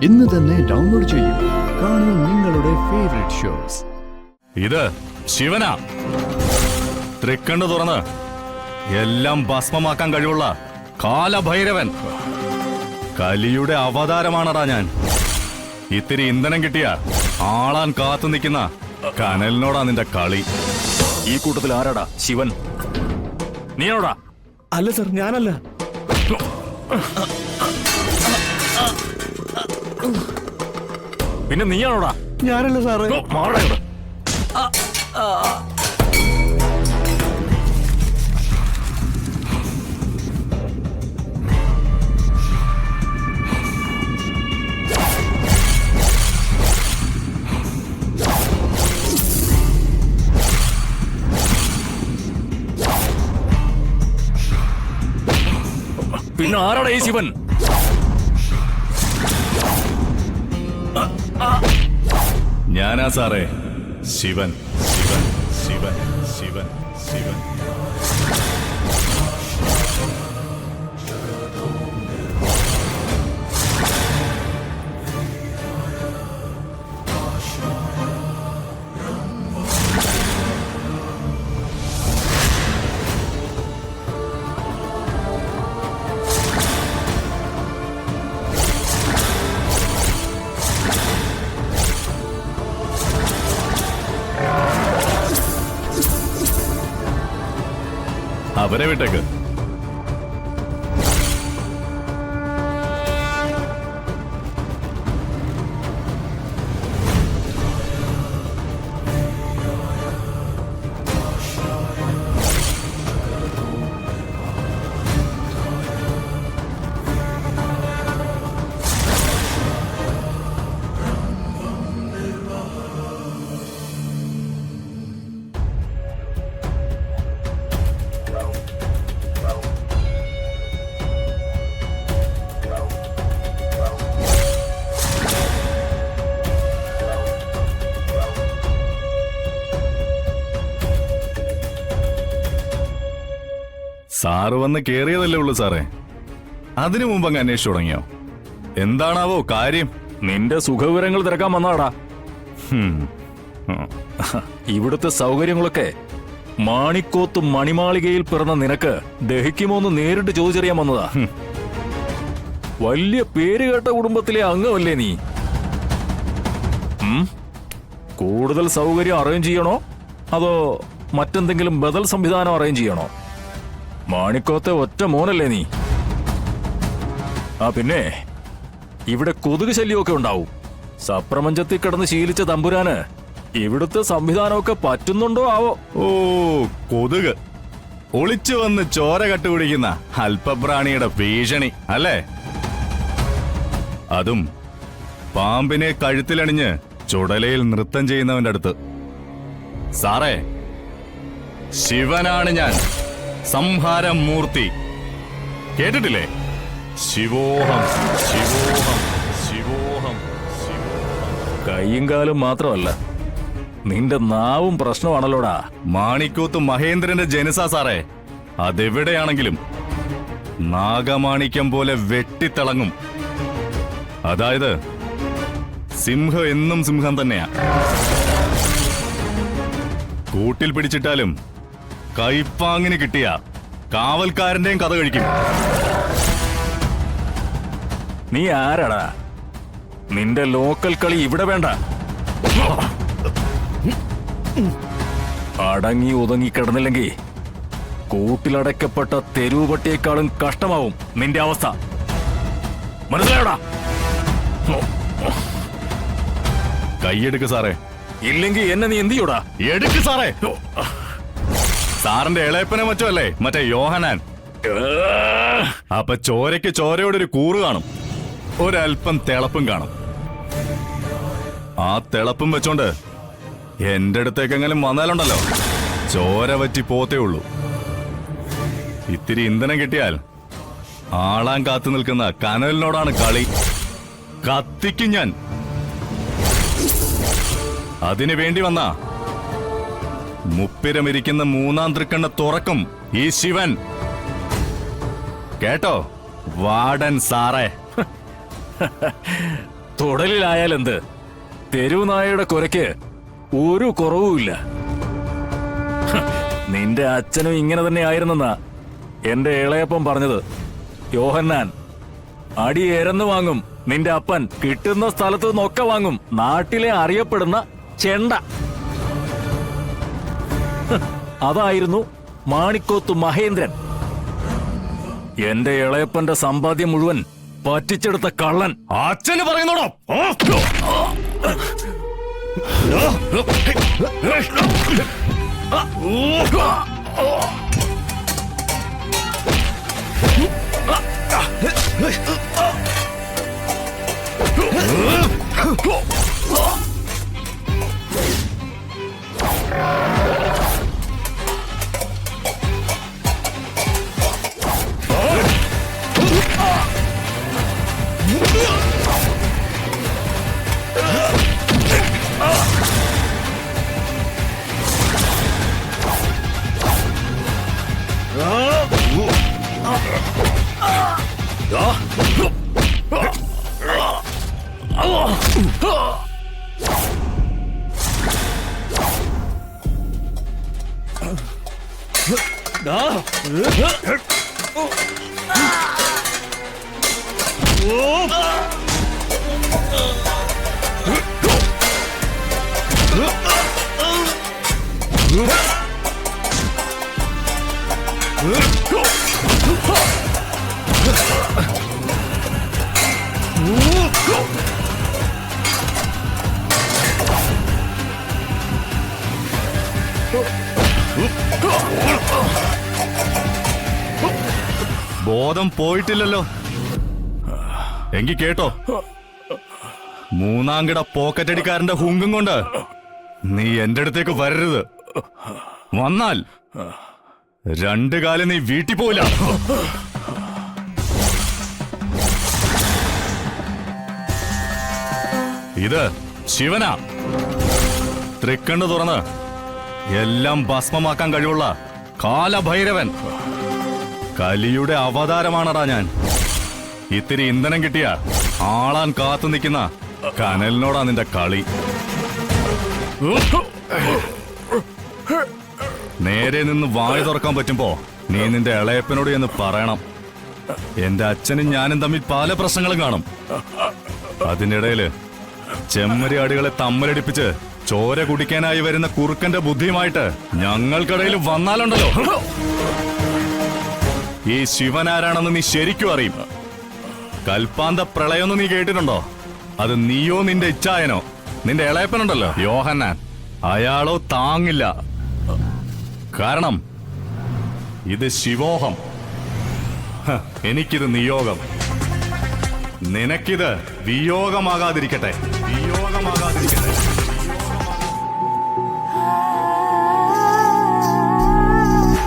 ഇന്ന് തന്നെ ഡൗൺലോഡ് ചെയ്യൂ. കാണൂ നിങ്ങളുടെ ഫേവറേറ്റ് ഷോസ്. ഇത് ശിവനാ. തൃക്കണ്ണ് തുറന്ന് എല്ലാം ഭസ്മമാക്കാൻ കഴിവുള്ള കാലഭൈരവൻ. കലിയുടെ അവതാരമാണടാ ഞാൻ. ഇത്തിരി ഇന്ധനം കിട്ടിയ ആളാൻ കാത്തു നിൽക്കുന്ന കനലിനോടാ നിന്റെ കളി. ഈ കൂട്ടത്തിൽ ആരാടാ ശിവൻ? നീയാണോടാ? അല്ല സർ, ഞാനല്ല. പിന്നെ നീയാണോടാ? ഞാനല്ല സാറേ. മാറടാ ഇവിടെ. പിന്നെ ആരാടാ ഈ ശിവൻ? ഞാനാ സാറേ, ശിവൻ ശിവൻ ശിവൻ ശിവൻ ശിവൻ. അവരെ വിട്ടേക്ക്. സാറ് വന്ന് കേറിയതല്ലേ ഉള്ളൂ സാറേ. അതിനു മുമ്പ് അങ്ങ് അന്വേഷിച്ചു തുടങ്ങിയോ? എന്താണാവോ കാര്യം? നിന്റെ സുഖവിവരങ്ങൾ തിരക്കാൻ വന്നതാടാ. ഇവിടുത്തെ സൗകര്യങ്ങളൊക്കെ മാണിക്കോത്ത് മണിമാളികയിൽ പിറന്ന നിനക്ക് ദഹിക്കുമോന്ന് നേരിട്ട് ചോദിച്ചറിയാൻ വന്നതാ. വലിയ പേരുകേട്ട കുടുംബത്തിലെ അംഗമല്ലേ നീ? കൂടുതൽ സൗകര്യം അറേഞ്ച് ചെയ്യണോ അതോ മറ്റെന്തെങ്കിലും ബദൽ സംവിധാനം അറേഞ്ച് ചെയ്യണോ? മാണിക്കോത്തെ ഒറ്റ മോനല്ലേ നീ? പിന്നെ ഇവിടെ കൊതുക് ശല്യമൊക്കെ ഉണ്ടാവും. സപ്രപഞ്ചത്തിൽ കിടന്ന് ശീലിച്ച തമ്പുരാന് ഇവിടുത്തെ സംവിധാനമൊക്കെ പറ്റുന്നുണ്ടോ ആവോ? ഓ, കൊതുക് ഒളിച്ചു വന്ന് ചോര കട്ടുപിടിക്കുന്ന അല്പപ്രാണിയുടെ ഭീഷണി അല്ലേ? അതും പാമ്പിനെ കഴുത്തിലണിഞ്ഞ് ചുടലയിൽ നൃത്തം ചെയ്യുന്നവന്റെ അടുത്ത്. സാറേ, ശിവനാണ് ഞാൻ, സംഹാരമൂർത്തി. കേട്ടിട്ടില്ലേ? ശിവോഹം ശിവോഹം ശിവോഹം ശിവോഹം. കൈയും കാലും മാത്രമല്ല, നിന്റെ നാവും പ്രശ്നമാണല്ലോടാ. മാണിക്കോത്ത് മഹേന്ദ്രന്റെ ജനസ സാറേ. അതെവിടെയാണെങ്കിലും നാഗമാണിക്യം പോലെ വെട്ടിത്തിളങ്ങും. അതായത് സിംഹം എന്നും സിംഹം തന്നെയാ. കൂട്ടിൽ പിടിച്ചിട്ടാലും കൈപ്പാങ്ങിന് കിട്ടിയ കാവൽക്കാരന്റെയും കഥ കഴിക്കും. നീ ആരാടാ? നിന്റെ ലോക്കൽ കളി ഇവിടെ വേണ്ട. അടങ്ങി ഒതുങ്ങി കിടന്നില്ലെങ്കിൽ കൂട്ടിലടയ്ക്കപ്പെട്ട തെരുവുപട്ടിയേക്കാളും കഷ്ടമാവും നിന്റെ അവസ്ഥ. മനസ്സിലായോടാ? കൈയെടുക്ക് സാറേ. ഇല്ലെങ്കിൽ എന്നെ നീ എന്ത് ചെയ്യൂടാ? എടുക്ക് സാറേ. സാറിന്റെ ഇളയപ്പനെ മറ്റോ അല്ലേ മറ്റേ യോഹനാൻ? അപ്പൊ ചോരയ്ക്ക് ചോരയോടൊരു കൂറ് കാണും, ഒരൽപ്പം തിളപ്പും കാണും. ആ തിളപ്പും വെച്ചോണ്ട് എന്റെ അടുത്തേക്കെങ്കിലും വന്നാലുണ്ടല്ലോ, ചോര വറ്റി പോത്തേ ഉള്ളൂ. ഇത്തിരി ഇന്ധനം കിട്ടിയാൽ ആളാൻ കാത്തു നിൽക്കുന്ന കനലിനോടാണ് കളി. കത്തിക്കും ഞാൻ. അതിനു വേണ്ടി വന്ന മുപ്പിരമിരിക്കുന്ന മൂന്നാം തൃക്കണ്ണ് തുറക്കും ഈ ശിവൻ. കേട്ടോ വാർഡൻ സാറേ? തുടലിലായാലെന്ത്, തെരുവ് നായയുടെ കുരയ്ക്ക് ഒരു കുറവുമില്ല. നിന്റെ അച്ഛനും ഇങ്ങനെ തന്നെ ആയിരുന്നെന്നാ എന്റെ ഇളയപ്പൻ പറഞ്ഞത്. യോഹന്നാൻ, അടി എരന്ന് വാങ്ങും നിന്റെ അപ്പൻ, കിട്ടുന്ന സ്ഥലത്ത് നിന്നൊക്കെ വാങ്ങും. നാട്ടിലെ അറിയപ്പെടുന്ന ചെണ്ട. അതായിരുന്നു മാണിക്കോത്ത് മഹേന്ദ്രൻ. എന്റെ ഇളയപ്പന്റെ സമ്പാദ്യം മുഴുവൻ പറ്റിച്ചെടുത്ത കള്ളൻ. അച്ഛന് പറയുന്നോടോ? ബോധം പോയിട്ടില്ലല്ലോ. എങ്കി കേട്ടോ, മൂന്നാംകിട പോക്കറ്റടിക്കാരന്റെ ഹുങ്കും കൊണ്ട് നീ എന്റെ അടുത്തേക്ക് വരരുത്. വന്നാൽ രണ്ടു കാലം നീ വീട്ടിൽ പോയില്ല. ഇത് ശിവനാ, തൃക്കണ്ണ് തുറന്ന് എല്ലാം ഭസ്മമാക്കാൻ കഴിവുള്ള കാലഭൈരവൻ. കലിയുടെ അവതാരമാണടാ ഞാൻ. ഇത്തിരി ഇന്ധനം കിട്ടിയ ആളാൻ കാത്തു നിൽക്കുന്ന കനലിനോടാ നിന്റെ കളി. നേരെ നിന്ന് വായ തുറക്കാൻ പറ്റുമ്പോ നീ നിന്റെ ഇളയപ്പനോട് എന്ന് പറയണം. എന്റെ അച്ഛനും ഞാനും തമ്മിൽ പല പ്രശ്നങ്ങളും കാണും. അതിനിടയില് ചെമ്മരിയാടുകളെ തമ്മലടിപ്പിച്ച് ചോര കുടിക്കാനായി വരുന്ന കുറുക്കന്റെ ബുദ്ധിയുമായിട്ട് ഞങ്ങൾക്കിടയിൽ വന്നാലുണ്ടല്ലോ, ഈ ശിവനാരാണെന്ന് നീ ശരിക്കും അറിയും. കൽപ്പാന്ത പ്രളയൊന്ന് നീ കേട്ടിട്ടുണ്ടോ? അത് നീയോ നിന്റെ ഇച്ഛായനോ നിന്റെ ഇളയപ്പനുണ്ടല്ലോ യോഹന്നാൻ, അയാളോ താങ്ങില്ല. കാരണം ഇത് ശിവോഹം, എനിക്കിത് നിയോഗം, നിനക്കിത് വിയോഗമാകാതിരിക്കട്ടെ.